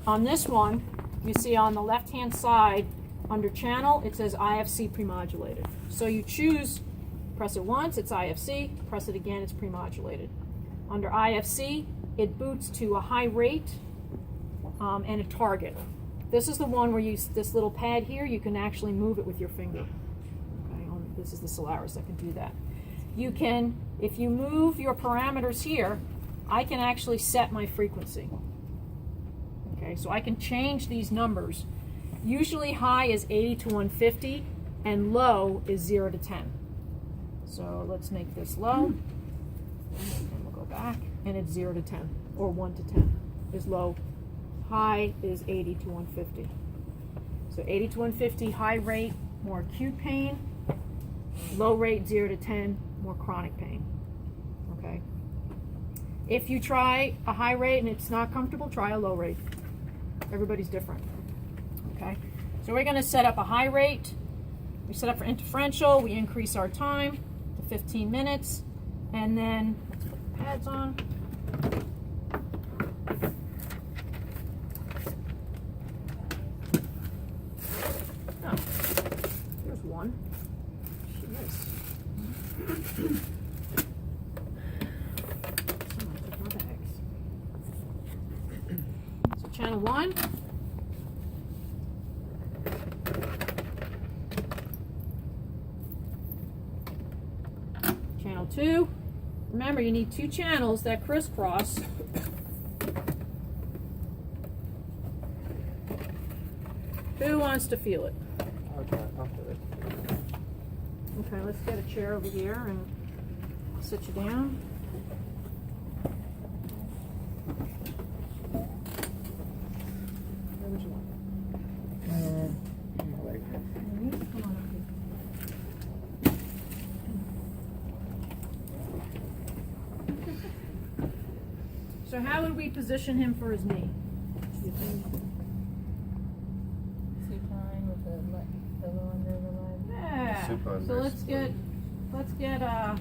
on this one, you see on the left-hand side, under channel, it says IFC premodulated. So you choose, press it once, it's IFC, press it again, it's premodulated. Under IFC, it boots to a high rate and a target. This is the one where you, this little pad here, you can actually move it with your finger. Okay, this is the Solaris that can do that. You can, if you move your parameters here, I can actually set my frequency. Okay, so I can change these numbers. Usually high is 80 to 150 and low is 0 to 10. So let's make this low, and we'll go back, and it's 0 to 10, or 1 to 10 is low. High is 80 to 150. So 80 to 150, high rate, more acute pain. Low rate, 0 to 10, more chronic pain. Okay. If you try a high rate and it's not comfortable, try a low rate. Everybody's different. Okay. So we're going to set up a high rate. We set up for interferential. We increase our time to 15 minutes. And then let's put the pads on. Oh, there's one. Yes. So channel 1. Channel 2. Remember, you need 2 channels that crisscross. Who wants to feel it? I'll feel it. Okay, let's get a chair over here and I'll sit you down. Where would you want Like it? Come on up here. So how would we position him for his knee? Do you think? Supine with the pillow under the leg. Yeah. Supine So let's get a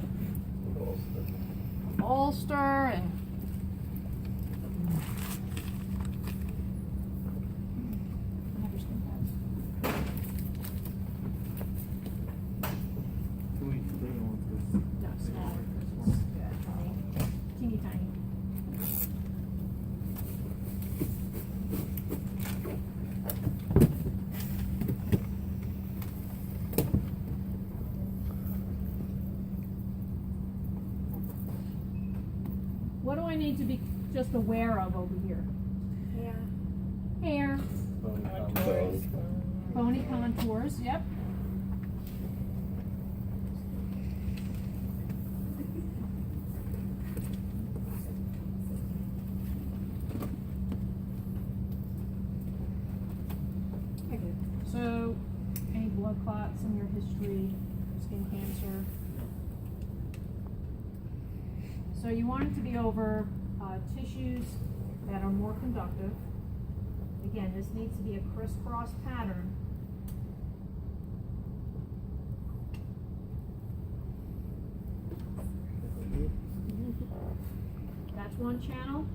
bolster and no, smaller. Yeah, teeny tiny. What do I need to be just aware of over here? Hair. Contours. Bony contours, yep. So, any blood clots in your history, skin cancer? So you want it to be over tissues that are more conductive. Again, this needs to be a crisscross pattern. That's one channel.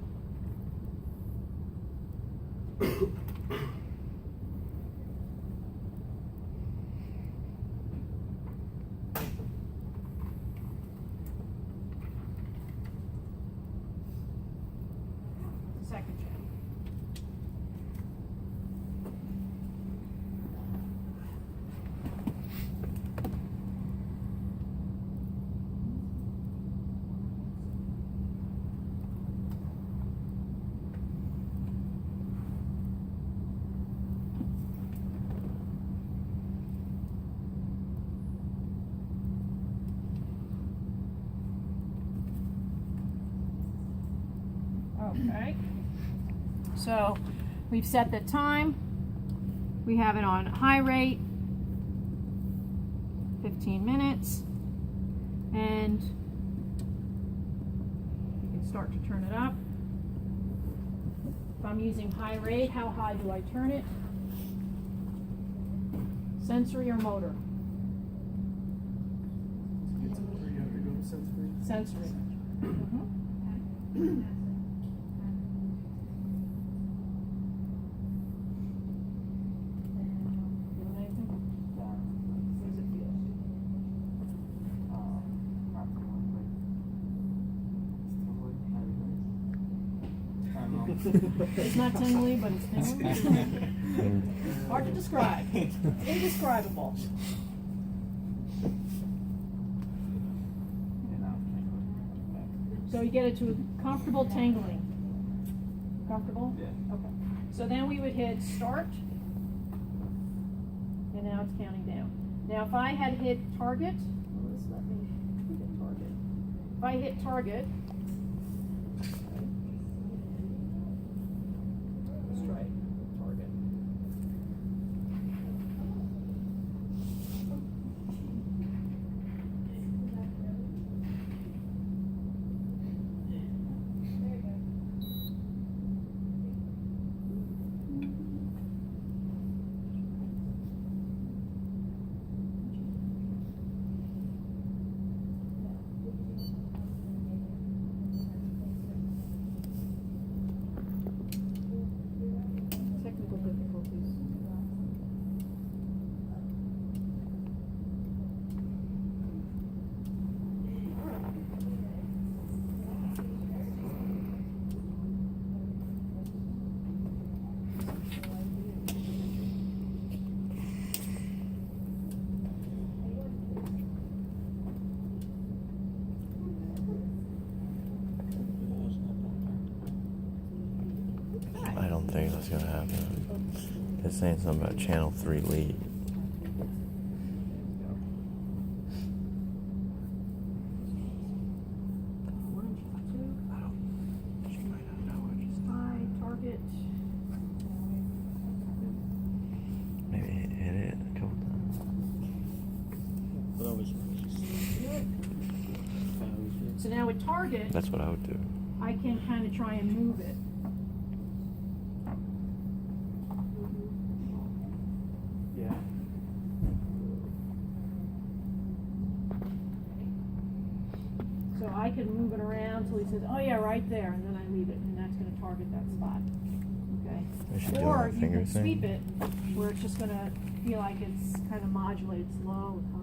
Second channel. Okay. So we've set the time. We have it on high rate, 15 minutes, and you can start to turn it up. If I'm using high rate, how high do I turn it? Sensory or motor? Sensory. It's not tingly, but it's tingly. Hard to describe. Indescribable. So you get it to a comfortable tingling. Comfortable? Yeah. Okay. So then we would hit start. And now it's counting down. Now if I had hit target, well, this let me hit target. If I hit target, let's try target. Technical difficulties. I don't think that's gonna happen. It's saying something about channel 3 lead. One, two, I don't. She might not know what she's. I target. Maybe hit it a couple times. So now with target, That's what I would do. I can kind of try and move it. Yeah. So I can move it around till he says, oh yeah, right there, and then I leave it, and that's gonna target that spot. We should Okay? do Or a you finger can thing. sweep it, where it's just gonna feel like it's kind of modulated, slow, high.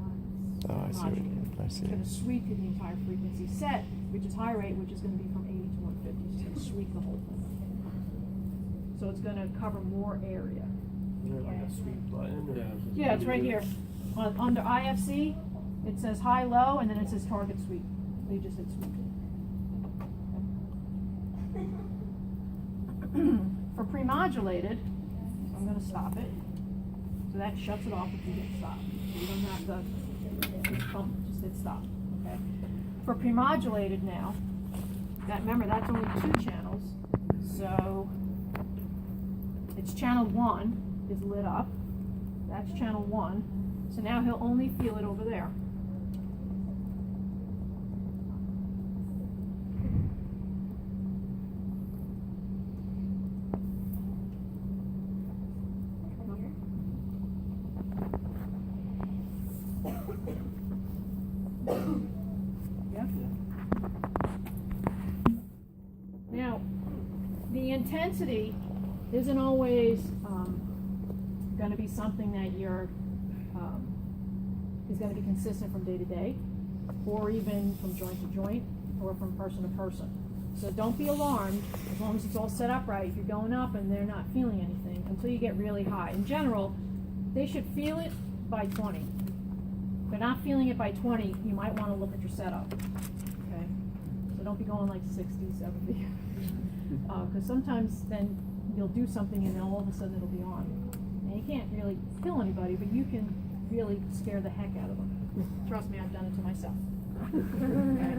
Oh, I see what you modulated. mean. I see. It's gonna sweep through the entire frequency set, which is high rate, which is gonna be from 80 to 150, so it's gonna sweep the whole thing. So it's gonna cover more area. Is there like a sweep button? Or Yeah, it's right here. Under IFC, it says high, low, and then it says target sweep. So you just hit sweep. For pre-modulated, I'm going to stop it. So that shuts it off if you hit stop. So you don't have to just hit stop. Okay. For pre-modulated now, remember that's only 2 channels. So it's channel 1 is lit up. That's channel 1. So now he'll only feel it over there. Yeah. Now, the intensity isn't always going to be something that is going to be consistent from day to day, or even from joint to joint, or from person to person. So don't be alarmed as long as it's all set up right. If you're going up and they're not feeling anything until you get really high. In general, they should feel it by 20. If they're not feeling it by 20, you might want to look at your setup. Okay? So don't be going like 60, 70. Because sometimes then you'll do something and then all of a sudden it'll be on. And you can't really kill anybody, but you can really scare the heck out of them. Trust me, I've done it to myself. Okay?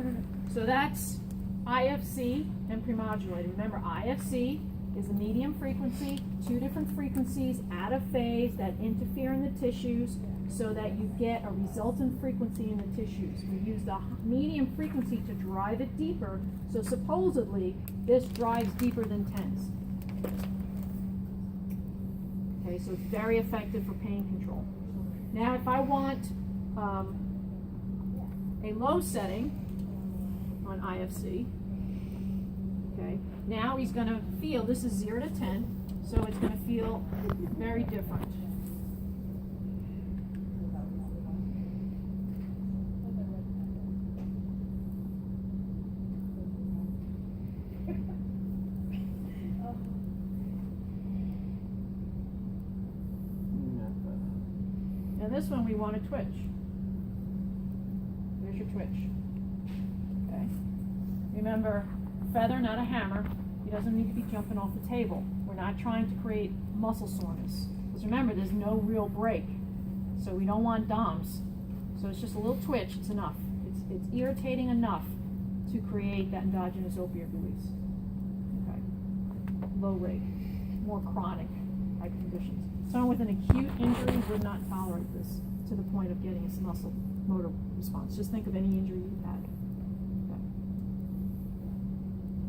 So that's IFC and premodulated. Remember, IFC is the medium frequency, 2 different frequencies out of phase that interfere in the tissues so that you get a resultant frequency in the tissues. We use the medium frequency to drive it deeper, so supposedly this drives deeper than TENS. Okay, so it's very effective for pain control. Now if I want a low setting on IFC, okay, now he's going to feel, this is 0 to 10, so it's going to feel very different. this one, we want to twitch. There's your twitch. Okay. Remember, feather, not a hammer. He doesn't need to be jumping off the table. We're not trying to create muscle soreness. Because remember, there's no real break. So we don't want DOMS. So it's just a little twitch, it's enough. It's irritating enough to create that endogenous opiate release. Okay. Low rate, more chronic type conditions. Someone with an acute injury would not tolerate this to the point of getting a muscle motor response. Just think of any injury you've had. Okay.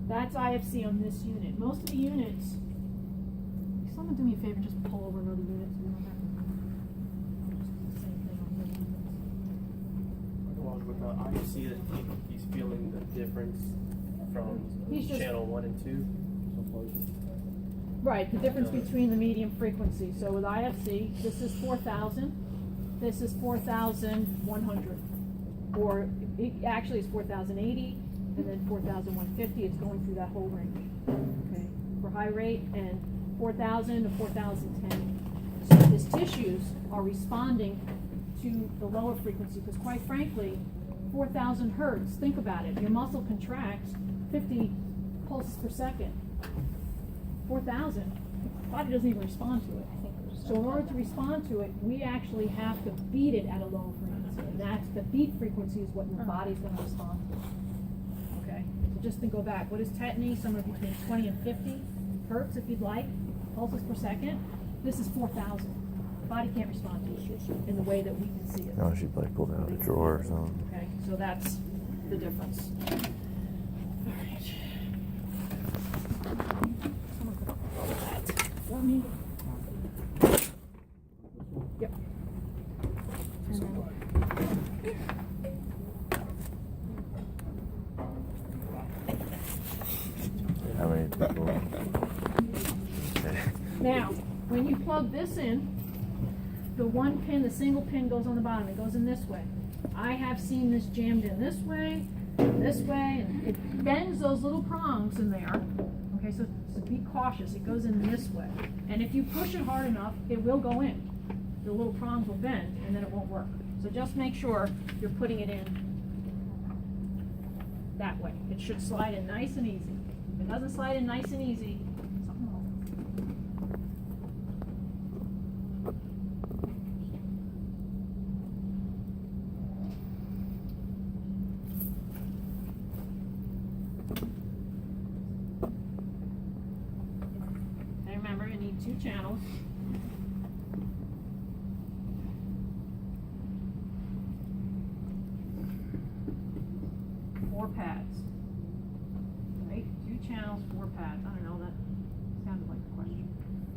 That's IFC on this unit. Most of the units, can someone do me a favor, just pull over another unit so we don't have to same thing on the other units. Along with the IFC, that he's feeling the difference from He's just- channel 1 and 2. Right, the difference between the medium frequency. So with IFC, this is 4,000, this is 4,100. Or it actually is 4,080, and then 4,150. It's going through that whole range. Okay, for high rate, and 4,000 to 4,010. So his tissues are responding to the lower frequency, because quite frankly, 4,000 hertz, think about it, your muscle contracts 50 pulses per second. 4,000, the body doesn't even respond to it. So in order to respond to it, we actually have to beat it at a low frequency. And that's the beat frequency is what your body's going to respond to. Okay? So just to go back, what is tetany? Somewhere between 20 and 50 hertz, if you'd like, pulses per second. This is 4,000. The body can't respond to it in the way that we can see it. No, she like pulled it out of a drawer or something. Okay, so that's the difference. All right. Someone could roll that for me. Yep. And then, How many people? Okay. now, when you plug this in, the one pin, the single pin goes on the bottom. It goes in this way. I have seen this jammed in this way, and it bends those little prongs in there. Okay, so be cautious. It goes in this way. And if you push it hard enough, it will go in. The little prongs will bend, and then it won't work. So just make sure you're putting it in that way. It should slide in nice and easy. If it doesn't slide in nice and easy, something wrong. And remember, you need 2 channels. Pads. Right? 2 channels, 4 pads. I don't know, that sounded like a question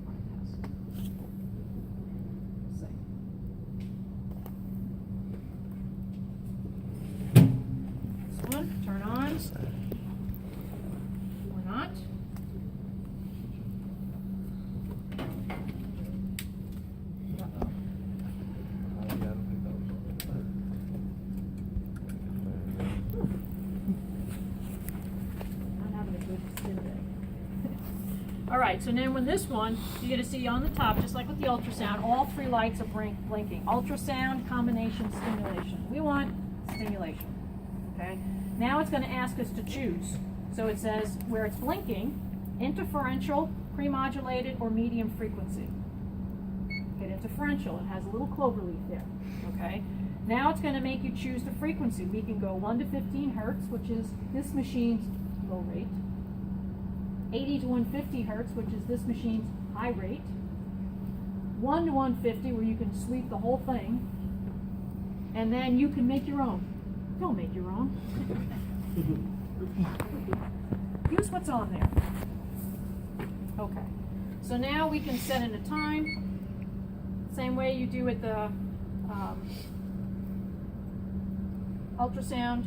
on a test. Let's see. This one, turn on. Or not. Uh-oh. All right, so then with this one, you're going to see on the top, just like with the ultrasound, all 3 lights are blinking. Ultrasound, combination, stimulation. We want stimulation, okay? Now it's going to ask us to choose. So it says where it's blinking, interferential, premodulated, or medium frequency. Get interferential, it has a little clover leaf there, okay? Now it's going to make you choose the frequency. We can go 1 to 15 hertz, which is this machine's low rate. 80 to 150 hertz, which is this machine's high rate. 1 to 150, where you can sweep the whole thing. And then you can make your own. Don't make your own. Use what's on there. Okay. So now we can set in a time. Same way you do with the ultrasound.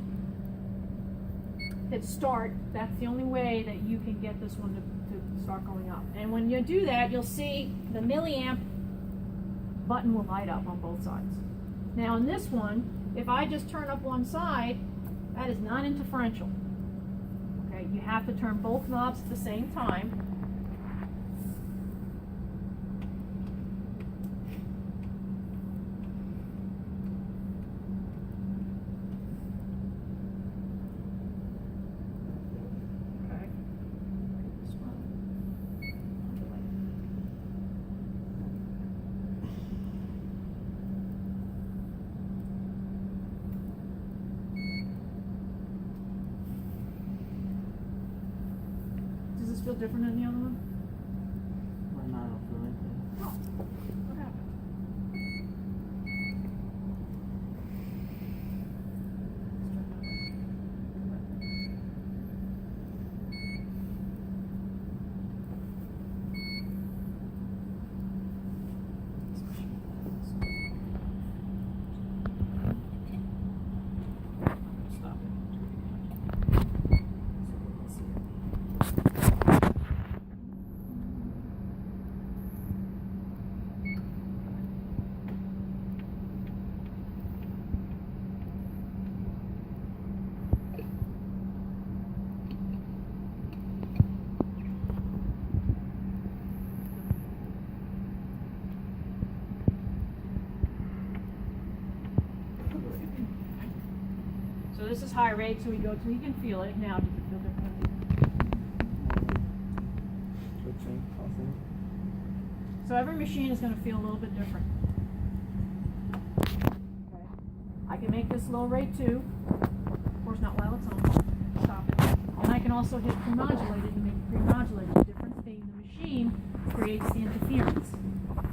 Hit start. That's the only way that you can get this one to start going up. And when you do that, you'll see the milliamp button will light up on both sides. Now in this one, if I just turn up one side, that is non-interferential. Okay, you have to turn both knobs at the same time. different than the other one? Why not? I don't feel anything. What happened? Stop it. So this is high rate, so we go to, you can feel it now. Does it feel different? Twitching, pulsing. So every machine is going to feel a little bit different. Okay. I can make this low rate too. Of course, not while it's on. Stop it. And I can also hit pre-modulated and make it pre-modulated. The difference being the machine creates the interference.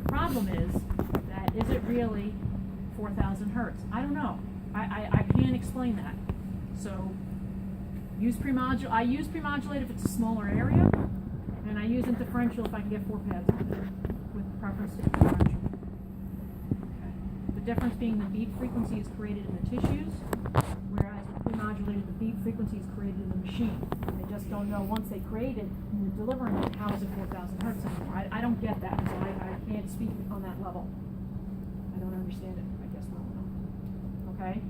Problem is that is it really 4,000 hertz? I don't know. I can't explain that. So I use pre-modulate if it's a smaller area, and I use differential if I can get 4 pads on it, with preference to differential. Okay. The difference being the beat frequency is created in the tissues, whereas with pre-modulated the beat frequency is created in the machine. They just don't know once they create it and you're delivering it, how is it 4,000 hertz anymore? I don't get that, so I can't speak on that level. I don't understand it, I guess well enough. Okay?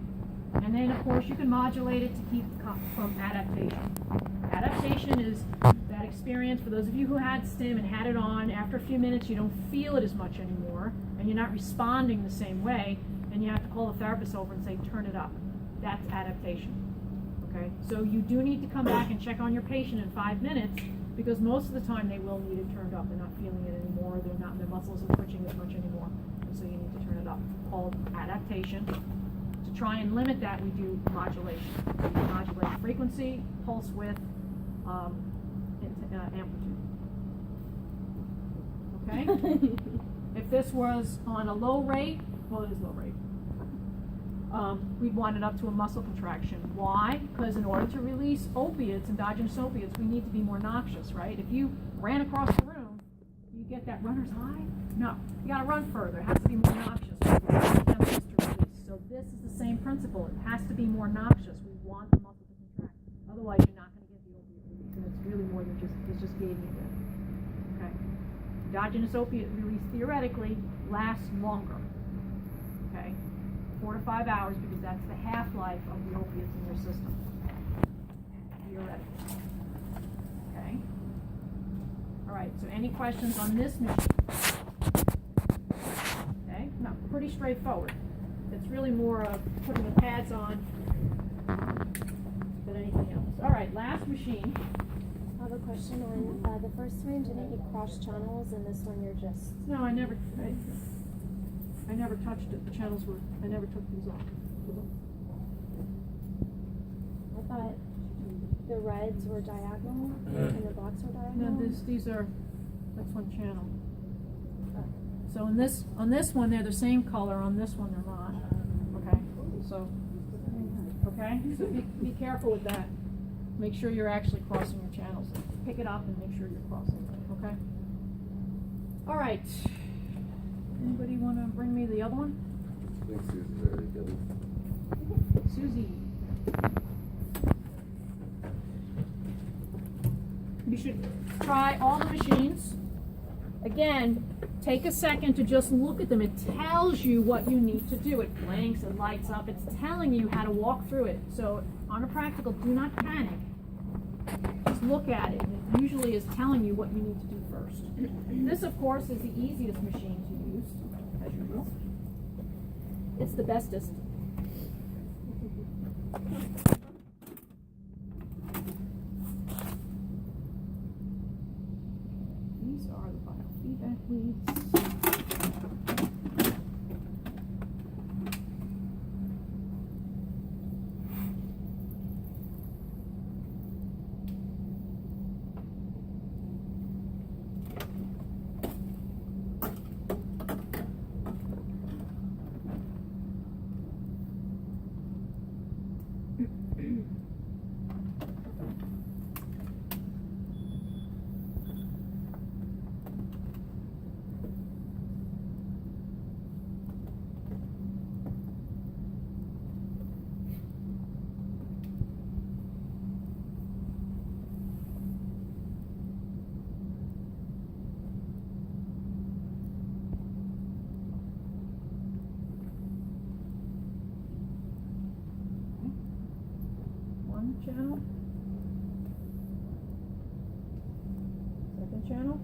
And then, of course, you can modulate it to keep from adaptation. Adaptation is that experience, for those of you who had STIM and had it on, after a few minutes you don't feel it as much anymore, and you're not responding the same way, and you have to call the therapist over and say, turn it up. That's adaptation. Okay? So you do need to come back and check on your patient in 5 minutes, because most of the time they will need it turned up. They're not feeling it anymore, their muscles are twitching as much anymore, and so you need to turn it up. Called adaptation. To try and limit that, we do modulation. We modulate frequency, pulse width, amplitude. Okay? If this was on a low rate, well, it is low rate, we'd want it up to a muscle contraction. Why? Because in order to release opiates, endogenous opiates, we need to be more noxious, right? If you ran across the room, you get that runner's high? No. You gotta run further. It has to be more noxious. So this is the same principle. It has to be more noxious. We want the muscle to contract. Otherwise, you're not going to get the opiate release. And it's really more than just gaining it. Okay. Endogenous opiate release theoretically lasts longer. Okay. 4 to 5 hours, because that's the half-life of the opiates in your system. Theoretically. Okay. All right. So any questions on this machine? Okay. No, pretty straightforward. It's really more of putting the pads on than anything else. All right, last machine. I have a question on the first one. Didn't you cross channels, and this one you're just? No, I never touched it. The channels were. I never took these off. I thought the reds were diagonal and the blacks were diagonal. No, these are. That's one channel. So on this one they're the same color. On this one they're not. Okay. So be careful with that. Make sure you're actually crossing your channels. Pick it up and make sure you're crossing. Okay. All right. Anybody want to bring me the other one? I think Susie's already good. Susie. You should try all the machines. Again, take a second to just look at them. It tells you what you need to do. It blinks, it lights up. It's telling you how to walk through it. So on a practical, do not panic. Just look at it. It usually is telling you what you need to do first. This, of course, is the easiest machine to use, as usual. It's the bestest. These are the biofeedback leads. channel.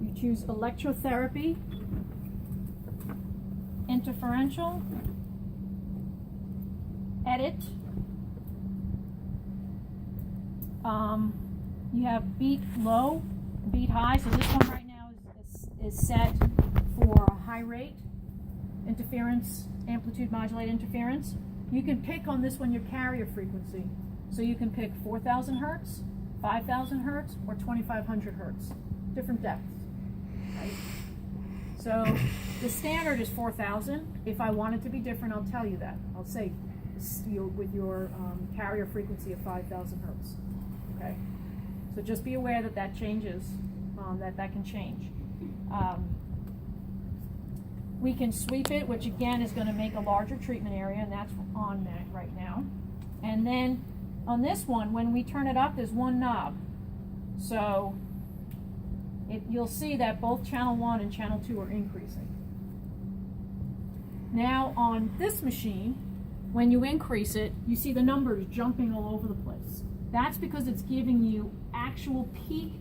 You choose electrotherapy, interferential, edit. You have beat low, beat high. So this one right now is set for a high rate interference, amplitude modulated interference. You can pick on this one your carrier frequency. So you can pick 4,000 hertz, 5,000 hertz, or 2,500 hertz. Different depths, right? So the standard is 4,000. If I want it to be different, I'll tell you that. I'll say with your carrier frequency of 5,000 hertz. Okay. So just be aware that that changes, that can change. We can sweep it, which again is going to make a larger treatment area, and that's on that right now. And then on this one, when we turn it up, there's one knob. So you'll see that both channel 1 and channel 2 are increasing. Now on this machine, when you increase it, you see the numbers jumping all over the place. That's because it's giving you actual peak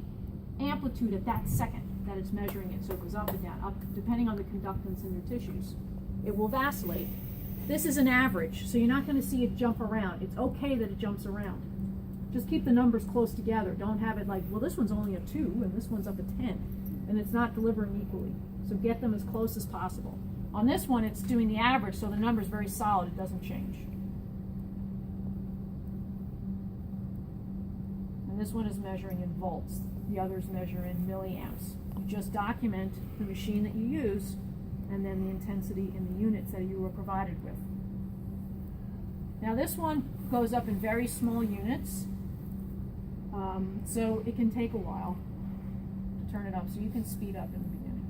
amplitude at that second that it's measuring it. So it goes up and down, up depending on the conductance in your tissues. It will vacillate. This is an average, so you're not going to see it jump around. It's okay that it jumps around. Just keep the numbers close together. Don't have it like, well, this one's only a 2 and this one's up a 10, and it's not delivering equally. So get them as close as possible. On this one, it's doing the average, so the number's very solid. It doesn't change. And this one is measuring in volts. The others measure in milliamps. You just document the machine that you use and then the intensity in the units that you were provided with. Now this one goes up in very small units, so it can take a while to turn it up, so you can speed up in the beginning.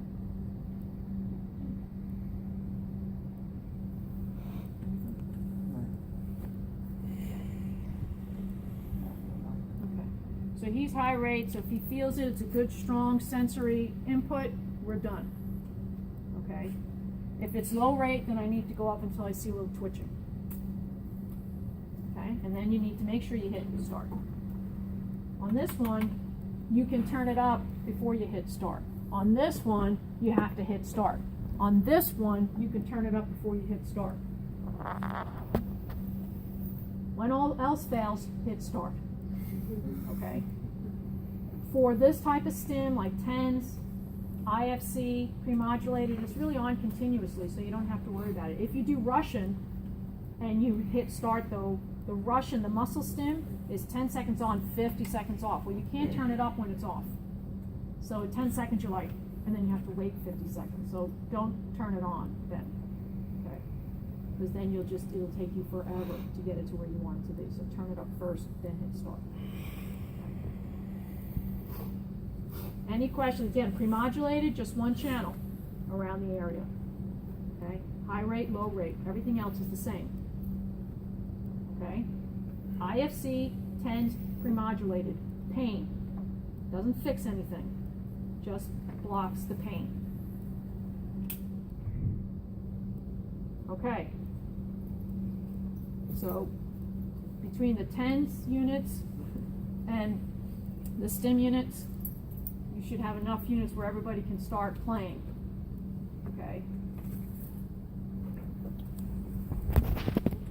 Okay, so he's high rate, so if he feels it, it's a good strong sensory input, we're done. Okay, if it's low rate, then I need to go up until I see a little twitching. Okay, and then you need to make sure you hit start. On this one, you can turn it up before you hit start. On this one, you have to hit start. On this one, you can turn it up before you hit start. When all else fails, hit start. Okay. For this type of stim, like TENS, IFC, pre-modulated, it's really on continuously, so you don't have to worry about it. If you do Russian and you hit start though, the Russian, the muscle stim, is 10 seconds on, 50 seconds off. Well, you can't turn it up when it's off. So 10 seconds you're like, and then you have to wait 50 seconds. So don't turn it on then, okay? Because then it'll take you forever to get it to where you want it to be. So turn it up first, then hit start. Any questions? Again, pre-modulated, just one channel around the area. Okay? High rate, low rate. Everything else is the same. Okay? IFC, TENS, pre-modulated. Pain. Doesn't fix anything. Just blocks the pain. Okay. So, between the TENS units and the STIM units, you should have enough units where everybody can start playing. Okay?